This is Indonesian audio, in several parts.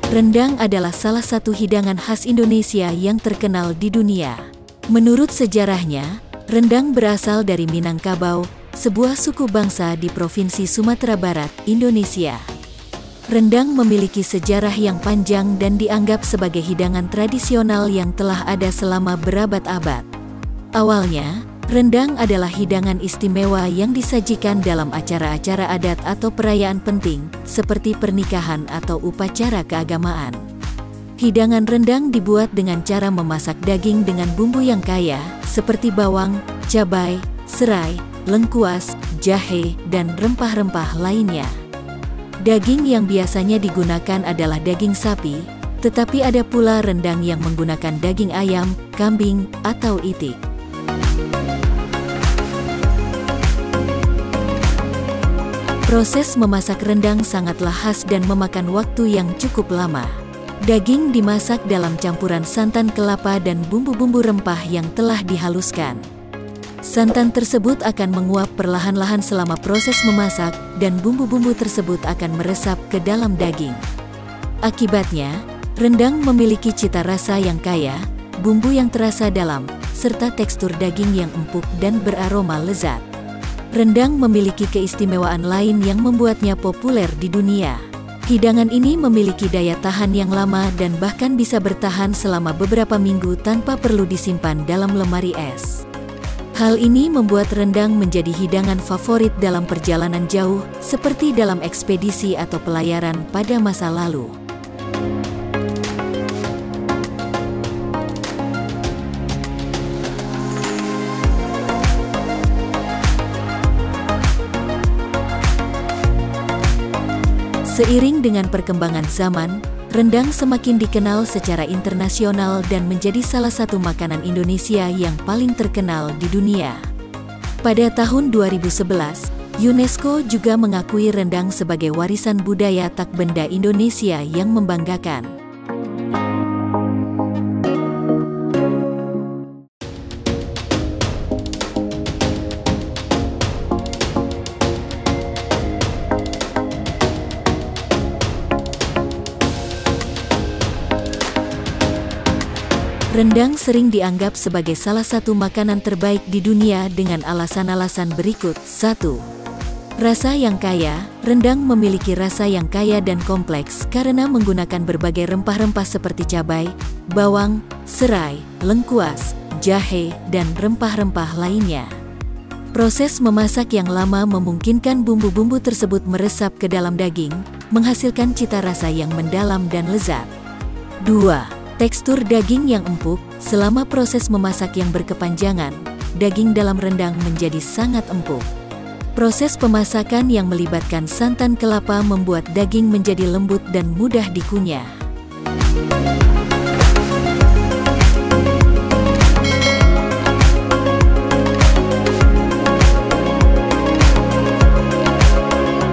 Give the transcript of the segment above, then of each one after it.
Rendang adalah salah satu hidangan khas Indonesia yang terkenal di dunia. Menurut sejarahnya, rendang berasal dari Minangkabau, sebuah suku bangsa di Provinsi Sumatera Barat, Indonesia. Rendang memiliki sejarah yang panjang dan dianggap sebagai hidangan tradisional yang telah ada selama berabad-abad. Awalnya, rendang adalah hidangan istimewa yang disajikan dalam acara-acara adat atau perayaan penting, seperti pernikahan atau upacara keagamaan. Hidangan rendang dibuat dengan cara memasak daging dengan bumbu yang kaya, seperti bawang, cabai, serai, lengkuas, jahe, dan rempah-rempah lainnya. Daging yang biasanya digunakan adalah daging sapi, tetapi ada pula rendang yang menggunakan daging ayam, kambing, atau itik. Proses memasak rendang sangatlah khas dan memakan waktu yang cukup lama. Daging dimasak dalam campuran santan kelapa dan bumbu-bumbu rempah yang telah dihaluskan. Santan tersebut akan menguap perlahan-lahan selama proses memasak, dan bumbu-bumbu tersebut akan meresap ke dalam daging. Akibatnya, rendang memiliki cita rasa yang kaya, bumbu yang terasa dalam, serta tekstur daging yang empuk dan beraroma lezat. Rendang memiliki keistimewaan lain yang membuatnya populer di dunia. Hidangan ini memiliki daya tahan yang lama dan bahkan bisa bertahan selama beberapa minggu tanpa perlu disimpan dalam lemari es. Hal ini membuat rendang menjadi hidangan favorit dalam perjalanan jauh, seperti dalam ekspedisi atau pelayaran pada masa lalu. Seiring dengan perkembangan zaman, rendang semakin dikenal secara internasional dan menjadi salah satu makanan Indonesia yang paling terkenal di dunia. Pada tahun 2011, UNESCO juga mengakui rendang sebagai warisan budaya tak benda Indonesia yang membanggakan. Rendang sering dianggap sebagai salah satu makanan terbaik di dunia dengan alasan-alasan berikut. 1. Rasa yang kaya. Rendang memiliki rasa yang kaya dan kompleks karena menggunakan berbagai rempah-rempah seperti cabai, bawang, serai, lengkuas, jahe, dan rempah-rempah lainnya. Proses memasak yang lama memungkinkan bumbu-bumbu tersebut meresap ke dalam daging, menghasilkan cita rasa yang mendalam dan lezat. 2. Tekstur daging yang empuk. Selama proses memasak yang berkepanjangan, daging dalam rendang menjadi sangat empuk. Proses pemasakan yang melibatkan santan kelapa membuat daging menjadi lembut dan mudah dikunyah.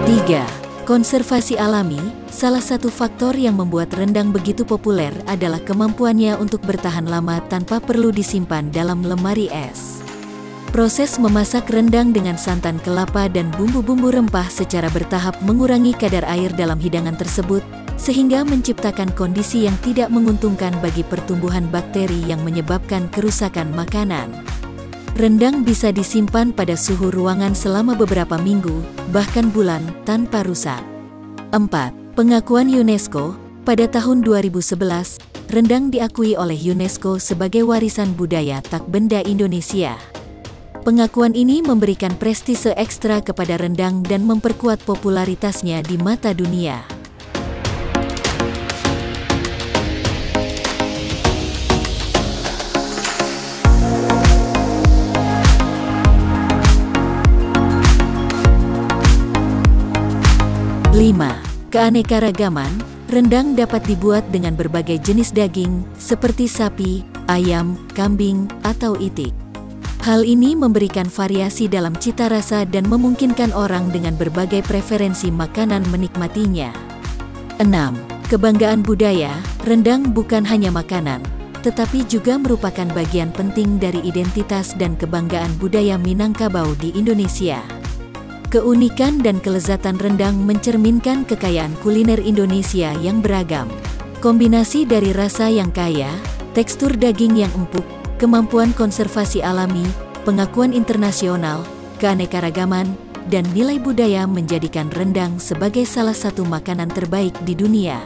Tiga. Konservasi alami. Salah satu faktor yang membuat rendang begitu populer adalah kemampuannya untuk bertahan lama tanpa perlu disimpan dalam lemari es. Proses memasak rendang dengan santan kelapa dan bumbu-bumbu rempah secara bertahap mengurangi kadar air dalam hidangan tersebut, sehingga menciptakan kondisi yang tidak menguntungkan bagi pertumbuhan bakteri yang menyebabkan kerusakan makanan. Rendang bisa disimpan pada suhu ruangan selama beberapa minggu, bahkan bulan, tanpa rusak. 4. Pengakuan UNESCO. Pada tahun 2011, rendang diakui oleh UNESCO sebagai warisan budaya tak benda Indonesia. Pengakuan ini memberikan prestise ekstra kepada rendang dan memperkuat popularitasnya di mata dunia. Kelima, keanekaragaman. Rendang dapat dibuat dengan berbagai jenis daging, seperti sapi, ayam, kambing, atau itik. Hal ini memberikan variasi dalam cita rasa dan memungkinkan orang dengan berbagai preferensi makanan menikmatinya. 6. Kebanggaan budaya. Rendang bukan hanya makanan, tetapi juga merupakan bagian penting dari identitas dan kebanggaan budaya Minangkabau di Indonesia. Keunikan dan kelezatan rendang mencerminkan kekayaan kuliner Indonesia yang beragam. Kombinasi dari rasa yang kaya, tekstur daging yang empuk, kemampuan konservasi alami, pengakuan internasional, keanekaragaman, dan nilai budaya menjadikan rendang sebagai salah satu makanan terbaik di dunia.